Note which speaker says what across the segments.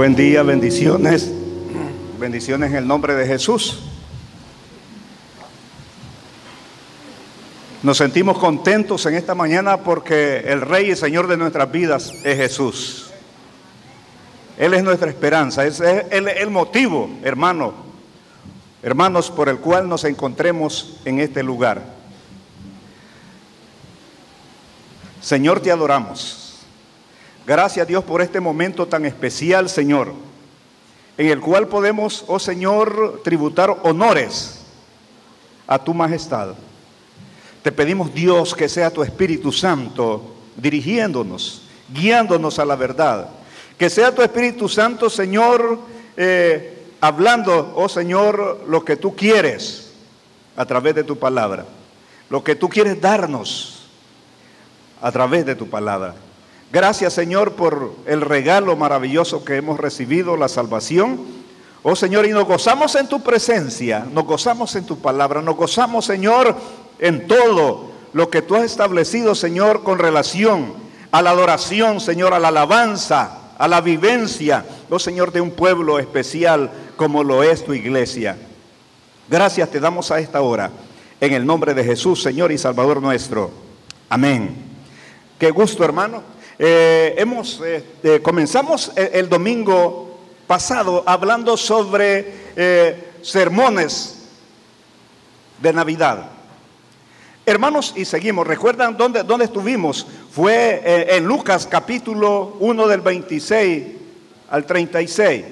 Speaker 1: Buen día, bendiciones. Bendiciones en el nombre de Jesús. Nos sentimos contentos en esta mañana porque el Rey y Señor de nuestras vidas es Jesús. Él es nuestra esperanza, es el motivo, hermanos, por el cual nos encontremos en este lugar. Señor, te adoramos. Gracias, Dios, por este momento tan especial, Señor, en el cual podemos, oh Señor, tributar honores a tu majestad. Te pedimos, Dios, que sea tu Espíritu Santo dirigiéndonos, guiándonos a la verdad. Que sea tu Espíritu Santo, Señor, hablando, oh Señor, lo que tú quieres a través de tu palabra. Lo que tú quieres darnos a través de tu palabra. Gracias, Señor, por el regalo maravilloso que hemos recibido, la salvación. Oh Señor, y nos gozamos en tu presencia, nos gozamos en tu palabra, nos gozamos, Señor, en todo lo que tú has establecido, Señor, con relación a la adoración, Señor, a la alabanza, a la vivencia, oh Señor, de un pueblo especial como lo es tu iglesia. Gracias te damos a esta hora, en el nombre de Jesús, Señor y Salvador nuestro. Amén. Qué gusto, hermano. Comenzamos el domingo pasado hablando sobre sermones de Navidad. Hermanos, y seguimos. ¿Recuerdan dónde estuvimos? Fue en Lucas capítulo 1 del 26 al 36.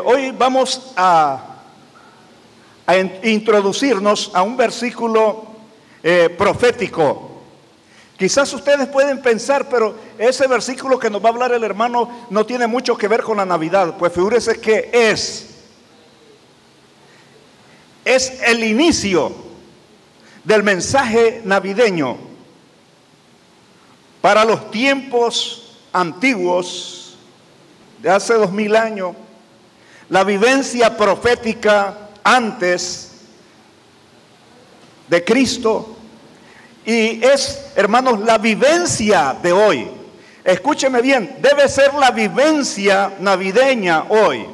Speaker 1: Hoy vamos a introducirnos a un versículo profético. Quizás ustedes pueden pensar, pero ese versículo que nos va a hablar el hermano no tiene mucho que ver con la Navidad. Pues figúrese que es el inicio del mensaje navideño para los tiempos antiguos de hace 2000 años, la vivencia profética antes de Cristo. Y es, hermanos, la vivencia de hoy. Escúcheme bien, debe ser la vivencia navideña hoy.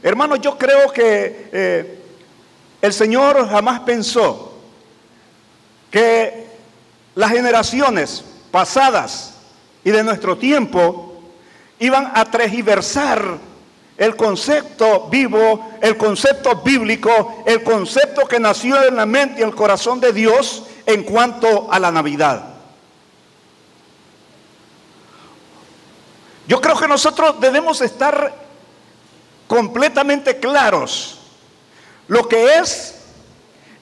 Speaker 1: Hermanos, yo creo que el Señor jamás pensó que las generaciones pasadas y de nuestro tiempo iban a tergiversar el concepto vivo, el concepto bíblico, el concepto que nació en la mente y el corazón de Dios en cuanto a la Navidad. Yo creo que nosotros debemos estar completamente claros lo que es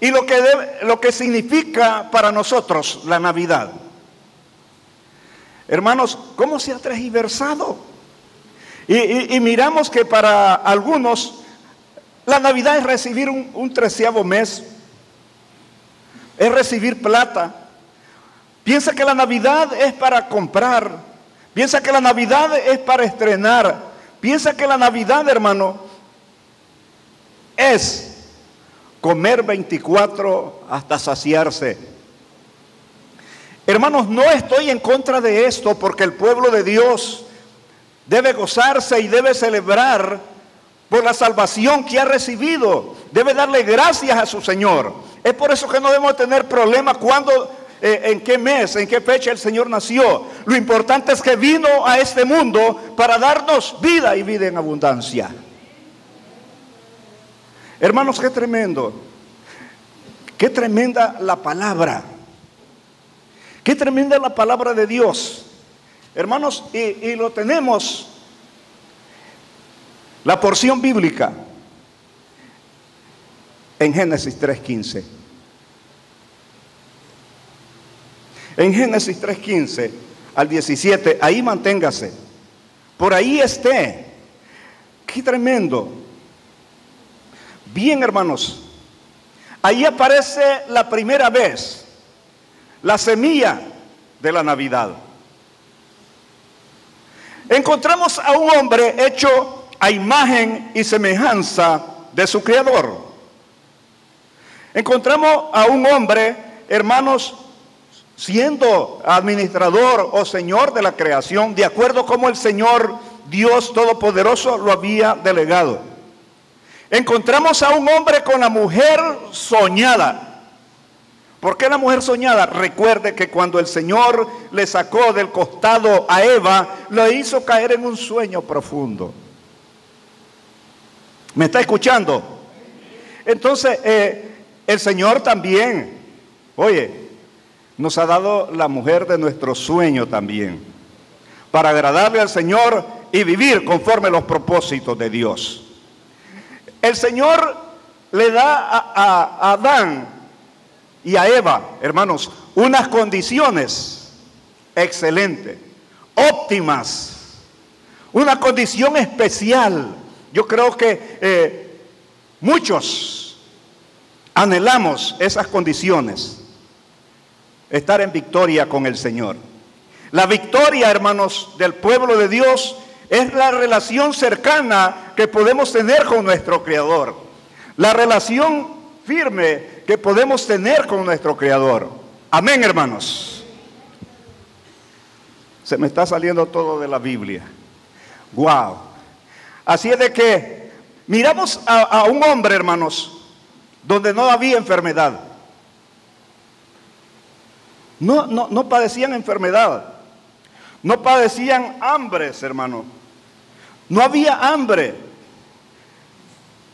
Speaker 1: y lo que significa para nosotros la Navidad. Hermanos, ¿cómo se ha tergiversado? Y miramos que para algunos la Navidad es recibir un 13º mes, es recibir plata. Piensa que la Navidad es para comprar, piensa que la Navidad es para estrenar, piensa que la Navidad, hermano, es comer 24 hasta saciarse. Hermanos, no estoy en contra de esto, porque el pueblo de Dios debe gozarse y debe celebrar por la salvación que ha recibido. Debe darle gracias a su Señor. Es por eso que no debemos tener problemas cuando, en qué mes, en qué fecha el Señor nació. Lo importante es que vino a este mundo para darnos vida y vida en abundancia. Hermanos, qué tremendo. Qué tremenda la palabra. Qué tremenda la palabra de Dios. Hermanos, y lo tenemos, la porción bíblica, en Génesis 3:15. En Génesis 3:15 al 17, ahí manténgase. Por ahí esté. Qué tremendo. Bien, hermanos. Ahí aparece la primera vez la semilla de la Navidad. Encontramos a un hombre hecho a imagen y semejanza de su Creador. Encontramos a un hombre, hermanos, siendo administrador o señor de la creación, de acuerdo como el Señor Dios Todopoderoso lo había delegado. Encontramos a un hombre con la mujer soñada. ¿Por qué la mujer soñada? Recuerde que cuando el Señor le sacó del costado a Eva, lo hizo caer en un sueño profundo. ¿Me está escuchando? Entonces, el Señor también, oye, nos ha dado la mujer de nuestro sueño también, para agradarle al Señor y vivir conforme a los propósitos de Dios. El Señor le da a Adán y a Eva, hermanos, unas condiciones excelentes, óptimas, una condición especial. Yo creo que muchos anhelamos esas condiciones, estar en victoria con el Señor. La victoria, hermanos, del pueblo de Dios es la relación cercana que podemos tener con nuestro Creador, la relación firme que podemos tener con nuestro Creador. Amén, hermanos. Se me está saliendo todo de la Biblia. Wow. Así es de que miramos a un hombre, hermanos, donde no había enfermedad. No padecían enfermedad. No padecían hambres, hermano. No había hambre.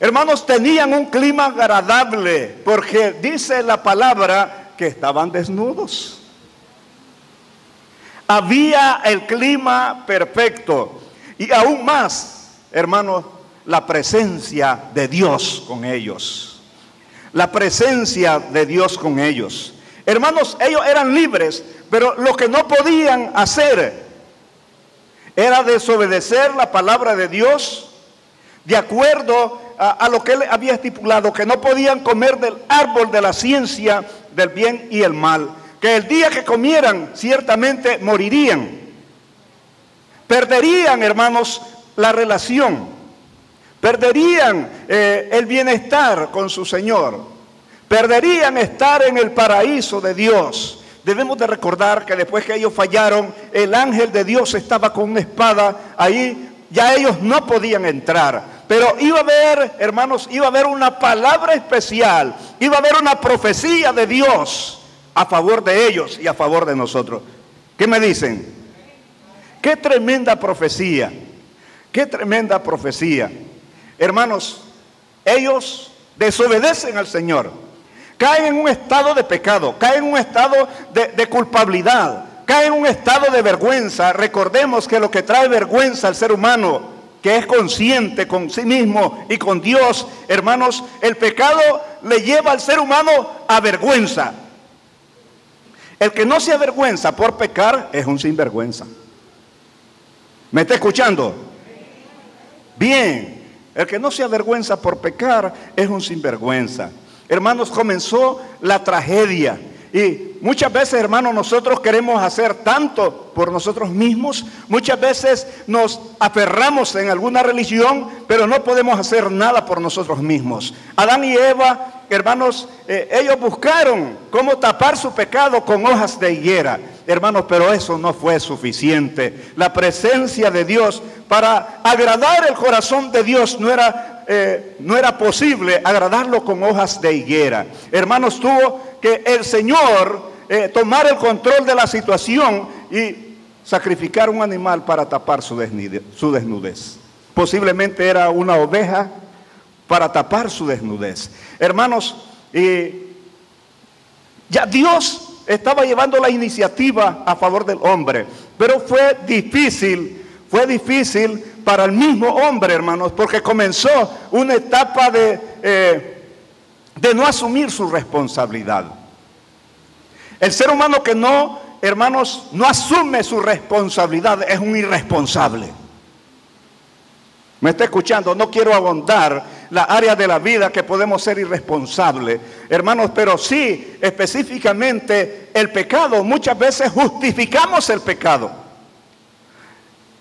Speaker 1: Hermanos, tenían un clima agradable, porque dice la palabra que estaban desnudos. Había el clima perfecto. Y aún más, hermanos, la presencia de Dios con ellos. La presencia de Dios con ellos. Hermanos, ellos eran libres, pero lo que no podían hacer era desobedecer la palabra de Dios de acuerdo a lo que él había estipulado, que no podían comer del árbol de la ciencia del bien y el mal, que el día que comieran ciertamente morirían, perderían, hermanos, la relación, perderían el bienestar con su Señor, perderían estar en el paraíso de Dios. Debemos de recordar que después que ellos fallaron, el ángel de Dios estaba con una espada ahí. Ya ellos no podían entrar, pero iba a haber, hermanos, iba a haber una palabra especial, iba a haber una profecía de Dios a favor de ellos y a favor de nosotros. ¿Qué me dicen? ¡Qué tremenda profecía! ¡Qué tremenda profecía! Hermanos, ellos desobedecen al Señor, caen en un estado de pecado, caen en un estado de culpabilidad, caen en un estado de vergüenza. Recordemos que lo que trae vergüenza al ser humano, que es consciente con sí mismo y con Dios, hermanos, el pecado le lleva al ser humano a vergüenza. El que no se avergüenza por pecar es un sinvergüenza. ¿Me está escuchando? Bien, el que no se avergüenza por pecar es un sinvergüenza. Hermanos, comenzó la tragedia. Y muchas veces, hermanos, nosotros queremos hacer tanto por nosotros mismos. Muchas veces nos aferramos en alguna religión, pero no podemos hacer nada por nosotros mismos. Adán y Eva, hermanos, ellos buscaron cómo tapar su pecado con hojas de higuera. Hermanos, pero eso no fue suficiente. La presencia de Dios, para agradar el corazón de Dios, no era posible agradarlo con hojas de higuera. Hermanos, tuvo que el Señor tomar el control de la situación y sacrificar un animal para tapar su desnudez. Posiblemente era una oveja para tapar su desnudez. Hermanos, ya Dios estaba llevando la iniciativa a favor del hombre, pero fue difícil para el mismo hombre, hermanos, porque comenzó una etapa de no asumir su responsabilidad. El ser humano que no, hermanos, no asume su responsabilidad es un irresponsable. ¿Me está escuchando? No quiero abundar la área de la vida que podemos ser irresponsables, hermanos, pero sí, específicamente el pecado. Muchas veces justificamos el pecado.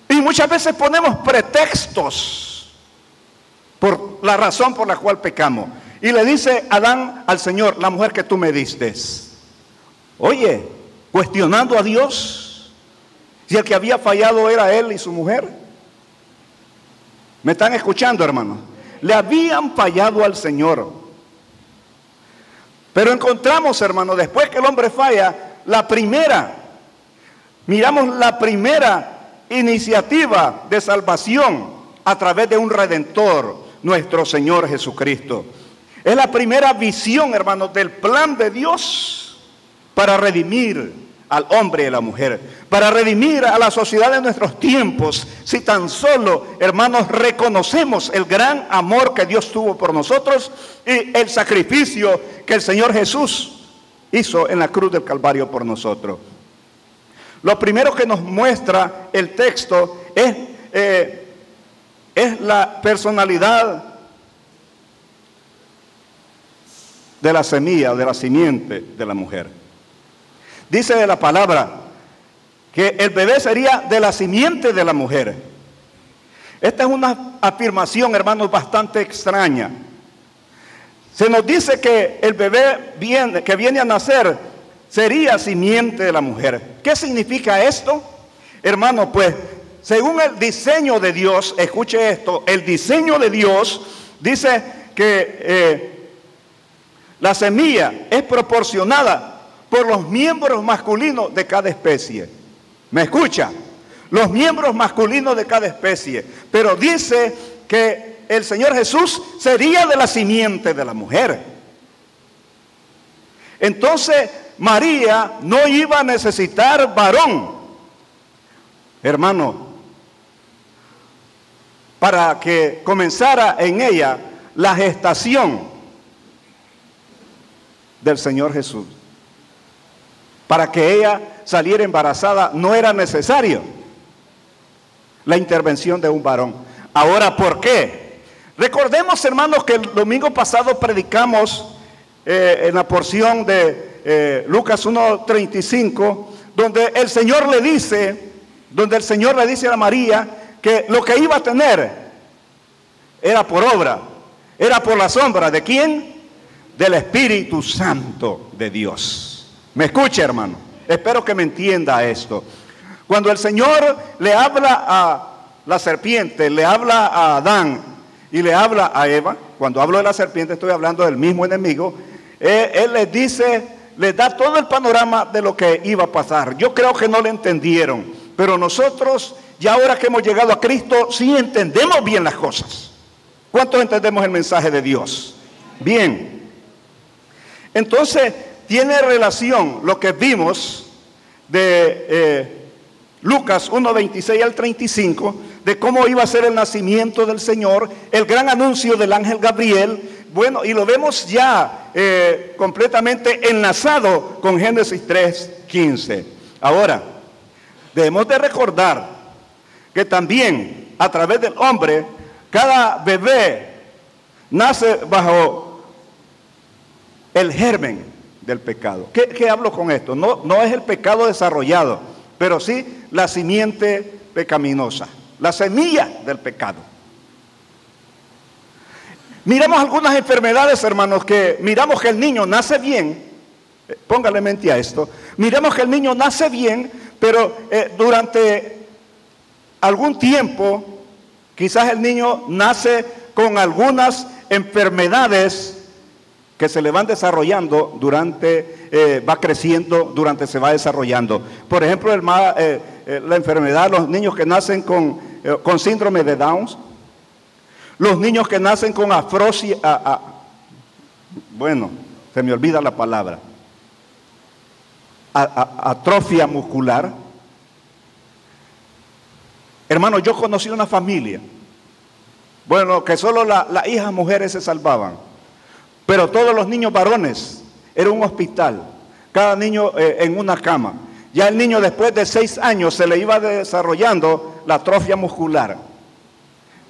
Speaker 1: Y muchas veces ponemos pretextos por la razón por la cual pecamos. Y le dice Adán al Señor: la mujer que tú me diste. Oye, cuestionando a Dios, si el que había fallado era él y su mujer. ¿Me están escuchando, hermanos? Le habían fallado al Señor. Pero encontramos, hermanos, después que el hombre falla, miramos la primera iniciativa de salvación a través de un Redentor, nuestro Señor Jesucristo. Es la primera visión, hermanos, del plan de Dios para redimir al hombre y a la mujer, para redimir a la sociedad de nuestros tiempos. Si tan solo, hermanos, reconocemos el gran amor que Dios tuvo por nosotros y el sacrificio que el Señor Jesús hizo en la cruz del Calvario por nosotros. Lo primero que nos muestra el texto es la personalidad de la semilla, de la simiente de la mujer. Dice de la palabra que el bebé sería de la simiente de la mujer. Esta es una afirmación, hermanos, bastante extraña. Se nos dice que el bebé que viene a nacer sería simiente de la mujer. ¿Qué significa esto? Hermano, pues, según el diseño de Dios, escuche esto, el diseño de Dios dice que la semilla es proporcionada por los miembros masculinos de cada especie. ¿Me escucha? Los miembros masculinos de cada especie. Pero dice que el Señor Jesús sería de la simiente de la mujer. Entonces María no iba a necesitar varón, hermano, para que comenzara en ella la gestación del Señor Jesús. Para que ella saliera embarazada no era necesario la intervención de un varón. Ahora, ¿por qué? Recordemos, hermanos, que el domingo pasado predicamos en la porción de Lucas 1:35, donde el Señor le dice a María que lo que iba a tener era por obra, era por la sombra ¿de quién? Del Espíritu Santo de Dios. ¿Me escucha, hermano? Espero que me entienda esto. Cuando el Señor le habla a la serpiente, le habla a Adán y le habla a Eva, cuando hablo de la serpiente estoy hablando del mismo enemigo, Él les dice, les da todo el panorama de lo que iba a pasar. Yo creo que no le entendieron, pero nosotros, ya ahora que hemos llegado a Cristo, sí entendemos bien las cosas. ¿Cuántos entendemos el mensaje de Dios? Bien. Entonces, tiene relación lo que vimos de Lucas 1:26 al 35, de cómo iba a ser el nacimiento del Señor, el gran anuncio del ángel Gabriel. Bueno, y lo vemos ya completamente enlazado con Génesis 3:15. Ahora, debemos de recordar que también a través del hombre, cada bebé nace bajo el germen del pecado. ¿Qué hablo con esto? No es el pecado desarrollado, pero sí la simiente pecaminosa, la semilla del pecado. Miramos algunas enfermedades, hermanos, miramos que el niño nace bien. Póngale mente a esto. Miramos que el niño nace bien, pero durante algún tiempo, quizás el niño nace con algunas enfermedades que se le van desarrollando va creciendo, se va desarrollando. Por ejemplo, la enfermedad, los niños que nacen con síndrome de Down, los niños que nacen con afrosia, bueno, se me olvida la palabra, atrofia muscular. Hermano, yo conocí una familia, bueno, que solo las hijas mujeres se salvaban. Pero todos los niños varones, era un hospital, cada niño en una cama. Ya el niño después de 6 años se le iba desarrollando la atrofia muscular.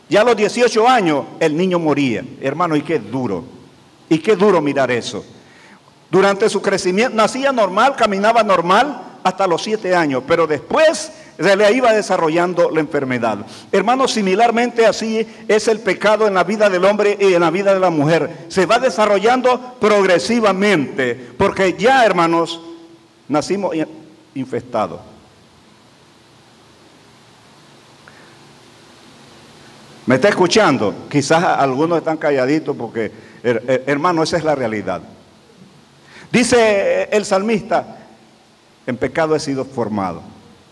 Speaker 1: Ya a los 18 años el niño moría. Hermano, y qué duro mirar eso. Durante su crecimiento nacía normal, caminaba normal hasta los 7 años, pero después se le iba desarrollando la enfermedad. Hermanos, similarmente así es el pecado en la vida del hombre y en la vida de la mujer. Se va desarrollando progresivamente, porque ya, hermanos, nacimos infestados. ¿Me está escuchando? Quizás algunos están calladitos porque, hermano, esa es la realidad. Dice el salmista, en pecado he sido formado,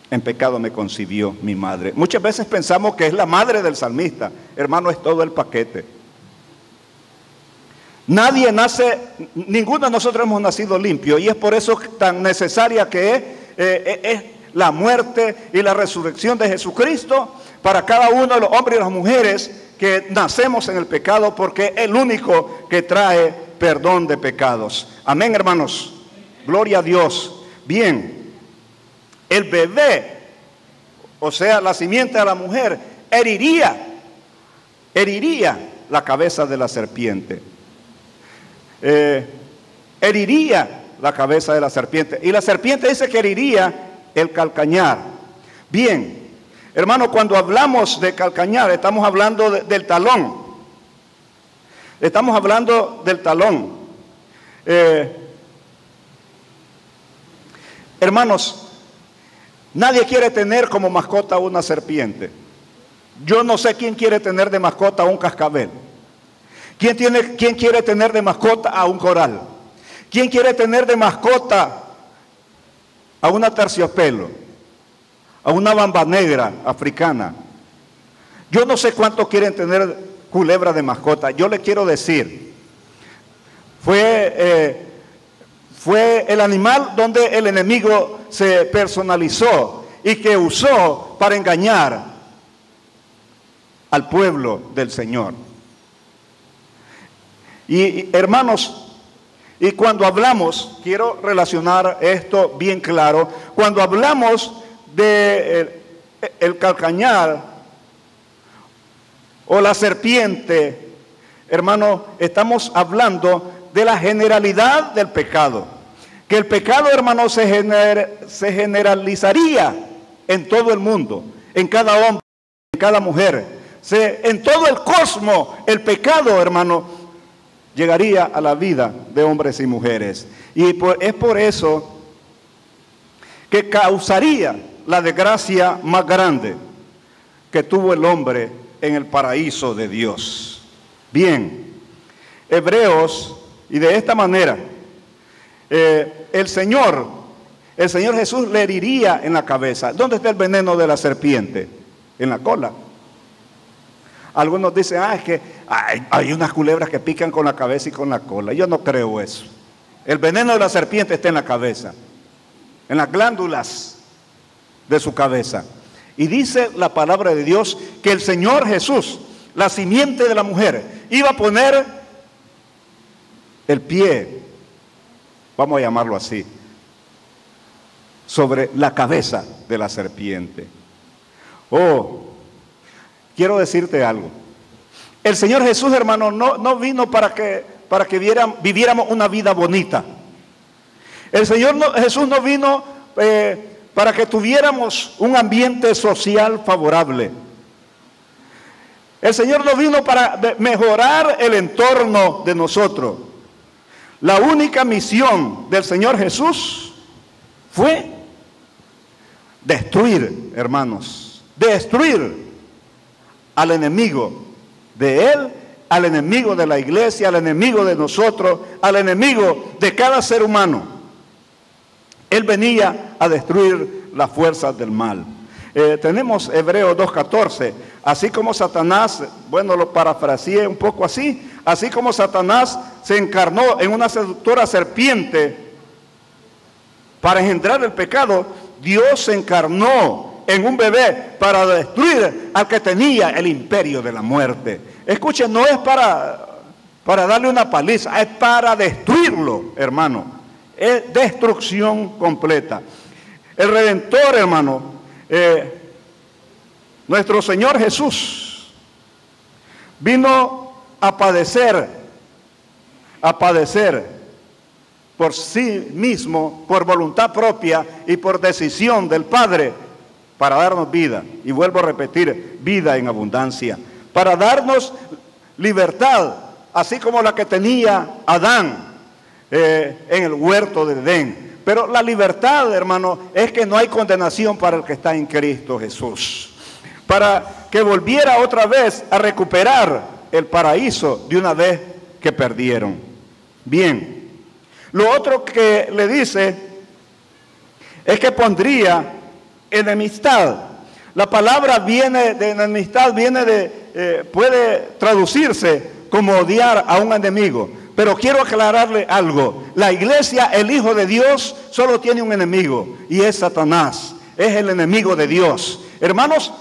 Speaker 1: en pecado me concibió mi madre. Muchas veces pensamos que es la madre del salmista. Hermano, es todo el paquete. Nadie nace, ninguno de nosotros hemos nacido limpio, y es por eso tan necesaria que es la muerte y la resurrección de Jesucristo para cada uno de los hombres y las mujeres que nacemos en el pecado, porque es el único que trae perdón de pecados. Amén, hermanos. Gloria a Dios. Bien, el bebé, o sea, la simiente de la mujer, heriría la cabeza de la serpiente. Heriría la cabeza de la serpiente. Y la serpiente dice que heriría el calcañar. Bien, hermano, cuando hablamos de calcañar, estamos hablando del talón. Estamos hablando del talón. Hermanos, nadie quiere tener como mascota una serpiente. Yo no sé quién quiere tener de mascota un cascabel. ¿Quién quiere tener de mascota a un coral? ¿Quién quiere tener de mascota a una terciopelo? A una bamba negra africana. Yo no sé cuántos quieren tener culebra de mascota. Yo le quiero decir, fue el animal donde el enemigo se personalizó y que usó para engañar al pueblo del Señor. Y hermanos, y cuando hablamos, quiero relacionar esto bien claro, cuando hablamos de el calcañar o la serpiente, hermano, estamos hablando de la generalidad del pecado. Que el pecado, hermano, se generalizaría en todo el mundo, en cada hombre, en cada mujer. En todo el cosmos, el pecado, hermano, llegaría a la vida de hombres y mujeres. Y es por eso que causaría la desgracia más grande que tuvo el hombre en el paraíso de Dios. Bien, Hebreos, y de esta manera, el Señor Jesús le heriría en la cabeza. ¿Dónde está el veneno de la serpiente? En la cola. Algunos dicen, es que hay unas culebras que pican con la cabeza y con la cola. Yo no creo eso. El veneno de la serpiente está en la cabeza, en las glándulas de su cabeza. Y dice la palabra de Dios que el Señor Jesús, la simiente de la mujer, iba a poner el pie, vamos a llamarlo así, sobre la cabeza de la serpiente. Quiero decirte algo. El Señor Jesús, hermano, no vino para que viviéramos una vida bonita. El Señor Jesús no vino para que tuviéramos un ambiente social favorable. El Señor no vino para mejorar el entorno de nosotros. La única misión del Señor Jesús fue destruir, hermanos, destruir al enemigo de Él, al enemigo de la iglesia, al enemigo de nosotros, al enemigo de cada ser humano. Él venía a destruir las fuerzas del mal. Tenemos Hebreos 2:14, así como Satanás, bueno, lo parafraseé un poco así, así como Satanás se encarnó en una seductora serpiente para engendrar el pecado, Dios se encarnó en un bebé para destruir al que tenía el imperio de la muerte. Escuchen, no es para darle una paliza, es para destruirlo, hermano. Es destrucción completa. El Redentor, hermano, nuestro Señor Jesús vino a padecer por sí mismo, por voluntad propia y por decisión del Padre, para darnos vida, y vuelvo a repetir, vida en abundancia, para darnos libertad, así como la que tenía Adán en el huerto de Edén. Pero la libertad, hermano, es que no hay condenación para el que está en Cristo Jesús. para que volviera otra vez a recuperar el paraíso de una vez que perdieron. Bien, lo otro que le dice es que pondría enemistad. La palabra viene de enemistad, puede traducirse como odiar a un enemigo. Pero quiero aclararle algo. La iglesia, el Hijo de Dios, solo tiene un enemigo, y es Satanás. Es el enemigo de Dios. Hermanos,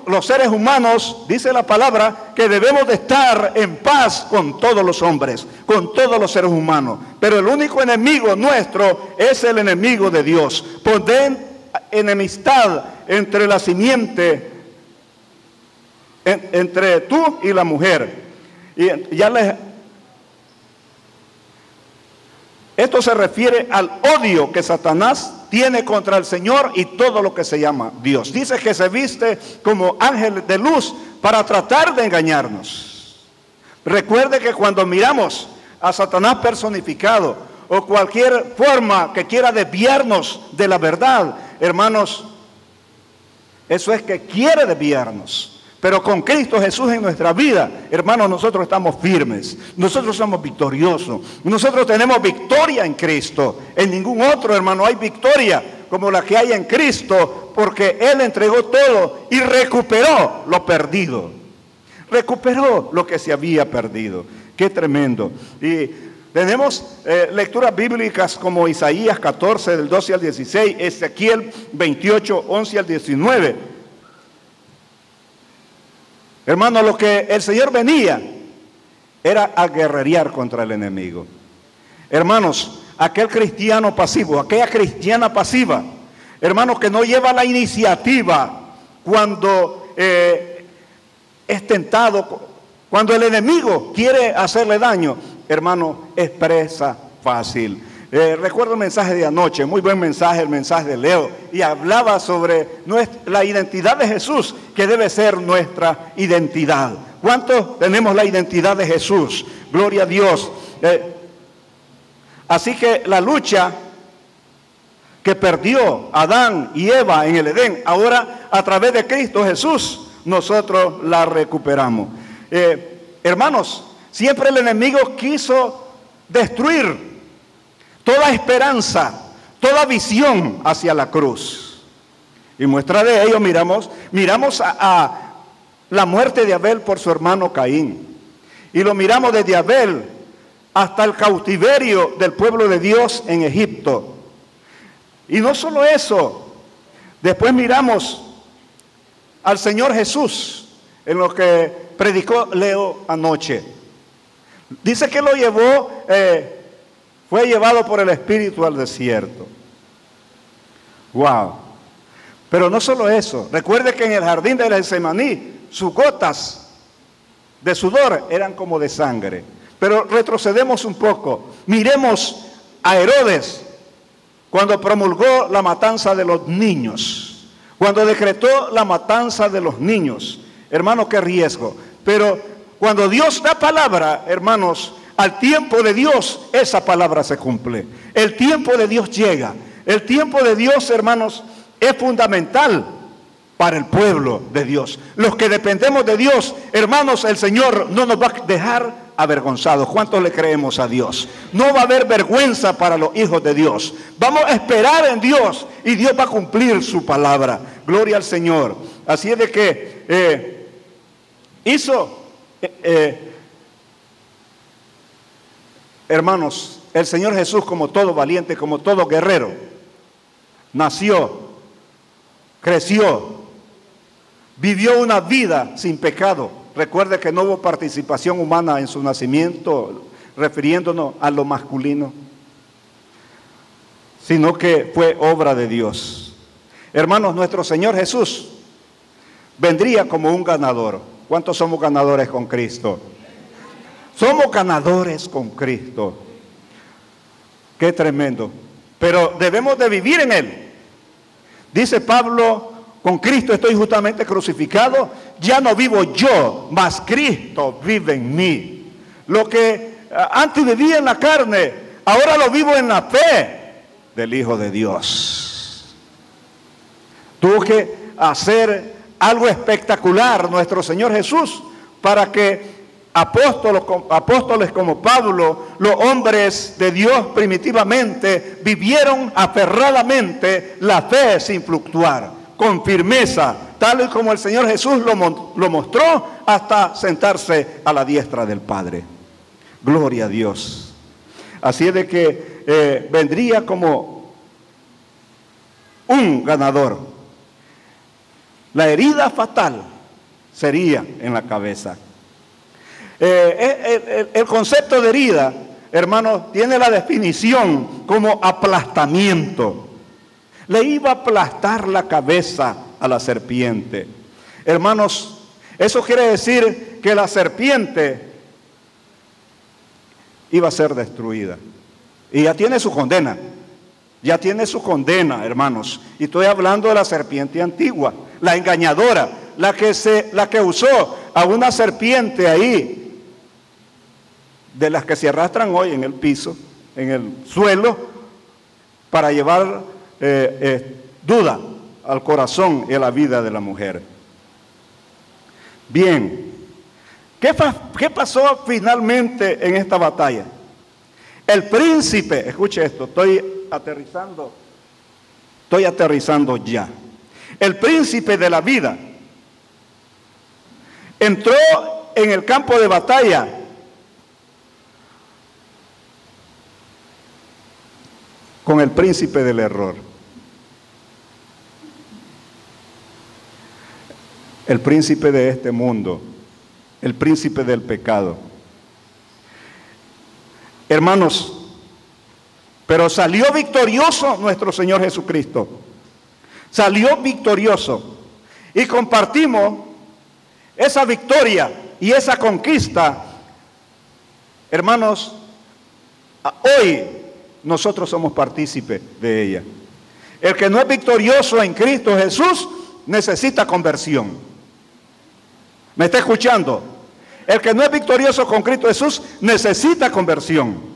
Speaker 1: los seres humanos, dice la palabra, que debemos de estar en paz con todos los hombres, con todos los seres humanos. Pero el único enemigo nuestro es el enemigo de Dios. Poner enemistad entre la simiente, entre tú y la mujer. Y ya esto se refiere al odio que Satanás tiene contra el Señor y todo lo que se llama Dios. Dice que se viste como ángel de luz para tratar de engañarnos. Recuerde que cuando miramos a Satanás personificado o cualquier forma que quiera desviarnos de la verdad, hermanos, eso es que quiere desviarnos. Pero con Cristo Jesús en nuestra vida, hermanos, nosotros estamos firmes. Nosotros somos victoriosos. Nosotros tenemos victoria en Cristo. En ningún otro, hermano, hay victoria como la que hay en Cristo, porque Él entregó todo y recuperó lo perdido. Recuperó lo que se había perdido. Qué tremendo. Y tenemos lecturas bíblicas como Isaías 14, del 12 al 16, Ezequiel 28, 11 al 19. Hermano, lo que el Señor venía era a guerrerear contra el enemigo. Hermanos, aquel cristiano pasivo, aquella cristiana pasiva, hermanos, que no lleva la iniciativa cuando es tentado, cuando el enemigo quiere hacerle daño, hermano, es presa fácil. Recuerdo el mensaje de anoche, muy buen mensaje, el mensaje de Leo, y hablaba sobre la identidad de Jesús, que debe ser nuestra identidad. ¿Cuántos tenemos la identidad de Jesús? Gloria a Dios. Así que la lucha que perdió Adán y Eva en el Edén, ahora a través de Cristo Jesús, nosotros la recuperamos. Hermanos, siempre el enemigo quiso destruir toda esperanza, toda visión hacia la cruz. Y muestra de ello miramos a la muerte de Abel por su hermano Caín. Y lo miramos desde Abel hasta el cautiverio del pueblo de Dios en Egipto. Y no solo eso, después miramos al Señor Jesús en lo que predicó Leo anoche. Dice que lo llevó... fue llevado por el Espíritu al desierto. Wow. Pero no solo eso. Recuerde que en el jardín de Getsemaní, sus gotas de sudor eran como de sangre. Pero retrocedemos un poco. Miremos a Herodes cuando promulgó la matanza de los niños. Cuando decretó la matanza de los niños. Hermanos, qué riesgo. Pero cuando Dios da palabra, hermanos, al tiempo de Dios, esa palabra se cumple. El tiempo de Dios llega. El tiempo de Dios, hermanos, es fundamental para el pueblo de Dios. Los que dependemos de Dios, hermanos, el Señor no nos va a dejar avergonzados. ¿Cuántos le creemos a Dios? No va a haber vergüenza para los hijos de Dios. Vamos a esperar en Dios y Dios va a cumplir su palabra. Gloria al Señor. Así es de que hermanos, el Señor Jesús, como todo valiente, como todo guerrero, nació, creció, vivió una vida sin pecado. Recuerde que no hubo participación humana en su nacimiento, refiriéndonos a lo masculino, sino que fue obra de Dios. Hermanos, nuestro Señor Jesús vendría como un ganador. ¿Cuántos somos ganadores con Cristo? Somos ganadores con Cristo. Qué tremendo. Pero debemos de vivir en Él. Dice Pablo, con Cristo estoy justamente crucificado. Ya no vivo yo, mas Cristo vive en mí. Lo que antes vivía en la carne, ahora lo vivo en la fe del Hijo de Dios. Tuvo que hacer algo espectacular nuestro Señor Jesús para que apóstoles como Pablo, los hombres de Dios primitivamente, vivieron aferradamente la fe sin fluctuar, con firmeza, tal y como el Señor Jesús lo mostró hasta sentarse a la diestra del Padre. Gloria a Dios. Así es de que vendría como un ganador. La herida fatal sería en la cabeza. El concepto de herida, hermanos, tiene la definición como aplastamiento. Le iba a aplastar la cabeza a la serpiente. Hermanos, eso quiere decir que la serpiente iba a ser destruida. Y ya tiene su condena. Ya tiene su condena, hermanos. Y estoy hablando de la serpiente antigua, la engañadora, la que usó a una serpiente ahí, de las que se arrastran hoy en el piso, en el suelo, para llevar duda al corazón y a la vida de la mujer. Bien, ¿qué pasó finalmente en esta batalla? El príncipe, escuche esto, estoy aterrizando ya. El príncipe de la vida entró en el campo de batalla con el príncipe del error. El príncipe de este mundo, el príncipe del pecado. Hermanos, pero salió victorioso nuestro Señor Jesucristo. Salió victorioso. Y compartimos esa victoria y esa conquista. Hermanos, hoy nosotros somos partícipes de ella. El que no es victorioso en Cristo Jesús necesita conversión. ¿Me está escuchando? El que no es victorioso con Cristo Jesús necesita conversión.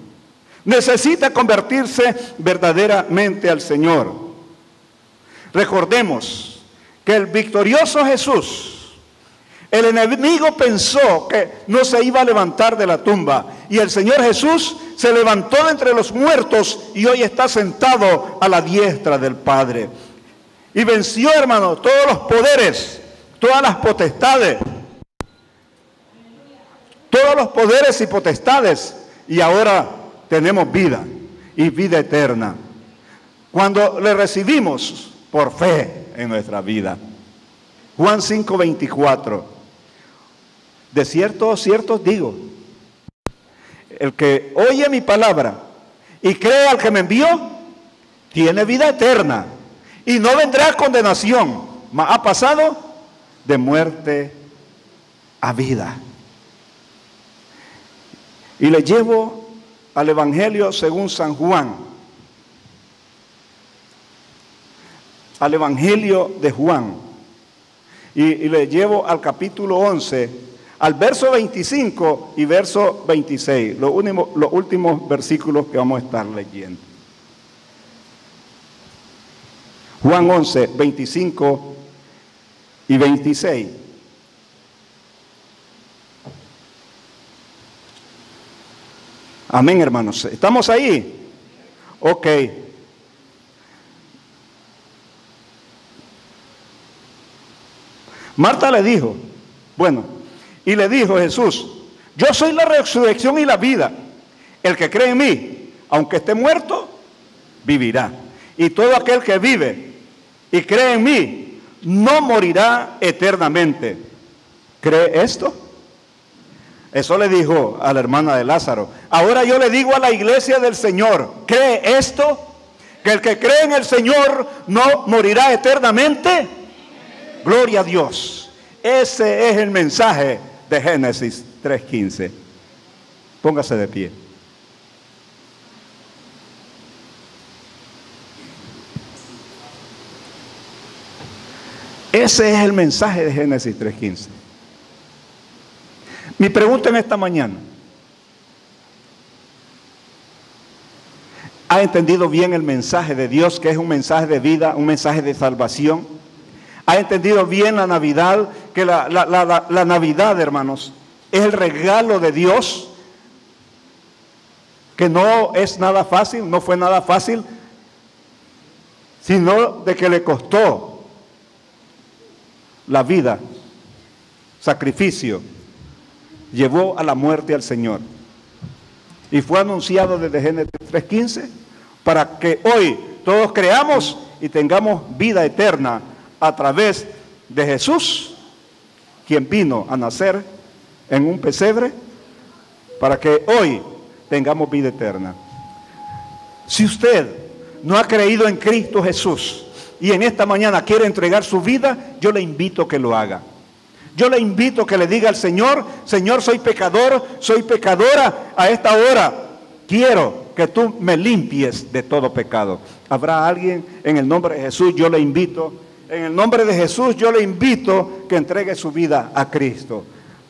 Speaker 1: Necesita convertirse verdaderamente al Señor. Recordemos que el victorioso Jesús, el enemigo pensó que no se iba a levantar de la tumba, y el Señor Jesús se levantó de entre los muertos y hoy está sentado a la diestra del Padre. Y venció, hermano, todos los poderes, todas las potestades, todos los poderes y potestades, y ahora tenemos vida y vida eterna cuando le recibimos por fe en nuestra vida. Juan 5:24. De cierto, cierto os digo, el que oye mi palabra y cree al que me envió, tiene vida eterna y no vendrá condenación, mas ha pasado de muerte a vida. Y le llevo al Evangelio según San Juan, al Evangelio de Juan, y le llevo al capítulo 11, al verso 25 y verso 26, los últimos versículos que vamos a estar leyendo. Juan 11, 25 y 26. Amén, hermanos. ¿Estamos ahí? Ok. Marta le dijo, y le dijo Jesús, yo soy la resurrección y la vida. El que cree en mí, aunque esté muerto, vivirá. Y todo aquel que vive y cree en mí, no morirá eternamente. ¿Cree esto? Eso le dijo a la hermana de Lázaro. Ahora yo le digo a la iglesia del Señor, ¿cree esto? Que el que cree en el Señor no morirá eternamente. Gloria a Dios. Ese es el mensaje de Génesis 3:15. Póngase de pie. Ese es el mensaje de Génesis 3:15. Mi pregunta en esta mañana: ¿ha entendido bien el mensaje de Dios, que es un mensaje de vida, un mensaje de salvación? ha entendido bien la Navidad, que la Navidad, hermanos, es el regalo de Dios, que no es nada fácil, no fue nada fácil, sino de que le costó la vida, sacrificio, llevó a la muerte al Señor. Y fue anunciado desde Génesis 3:15 para que hoy todos creamos y tengamos vida eterna a través de Jesús, quien vino a nacer en un pesebre para que hoy tengamos vida eterna. Si usted no ha creído en Cristo Jesús y en esta mañana quiere entregar su vida, yo le invito a que lo haga. Yo le invito a que le diga al Señor: Señor, soy pecador, soy pecadora, a esta hora quiero que tú me limpies de todo pecado. ¿Habrá alguien? En el nombre de Jesús yo le invito, en el nombre de Jesús yo le invito que entregue su vida a Cristo.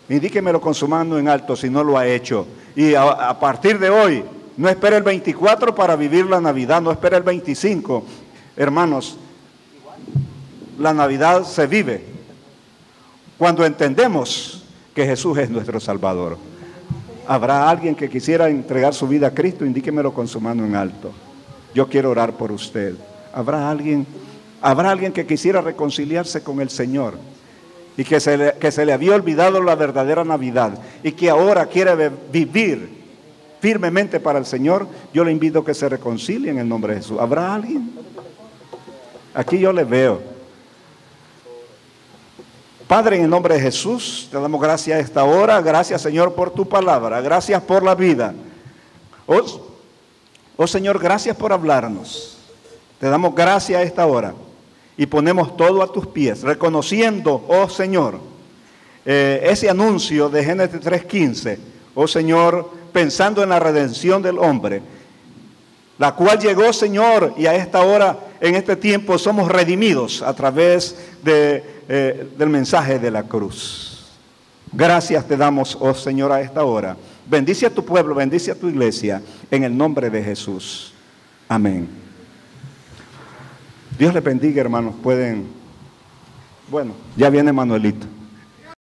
Speaker 1: Indíquemelo con su mano en alto si no lo ha hecho. Y a partir de hoy, no espere el 24 para vivir la Navidad, no espere el 25. Hermanos, la Navidad se vive cuando entendemos que Jesús es nuestro Salvador. ¿Habrá alguien que quisiera entregar su vida a Cristo? Indíquemelo con su mano en alto. Yo quiero orar por usted. ¿Habrá alguien que quisiera reconciliarse con el Señor y que se le había olvidado la verdadera Navidad y que ahora quiere vivir firmemente para el Señor? Yo le invito a que se reconcilie en el nombre de Jesús. ¿Habrá alguien? Aquí yo le veo. Padre, en el nombre de Jesús, te damos gracias a esta hora. Gracias, Señor, por tu palabra. Gracias por la vida. Oh Señor, gracias por hablarnos. Te damos gracias a esta hora y ponemos todo a tus pies, reconociendo, oh Señor, ese anuncio de Génesis 3:15. Oh Señor, pensando en la redención del hombre, la cual llegó, Señor, y a esta hora, en este tiempo, somos redimidos a través del mensaje de la cruz. Gracias te damos, oh Señor, a esta hora. Bendice a tu pueblo, bendice a tu iglesia, en el nombre de Jesús. Amén. Dios les bendiga, hermanos. Bueno, ya viene Manuelito.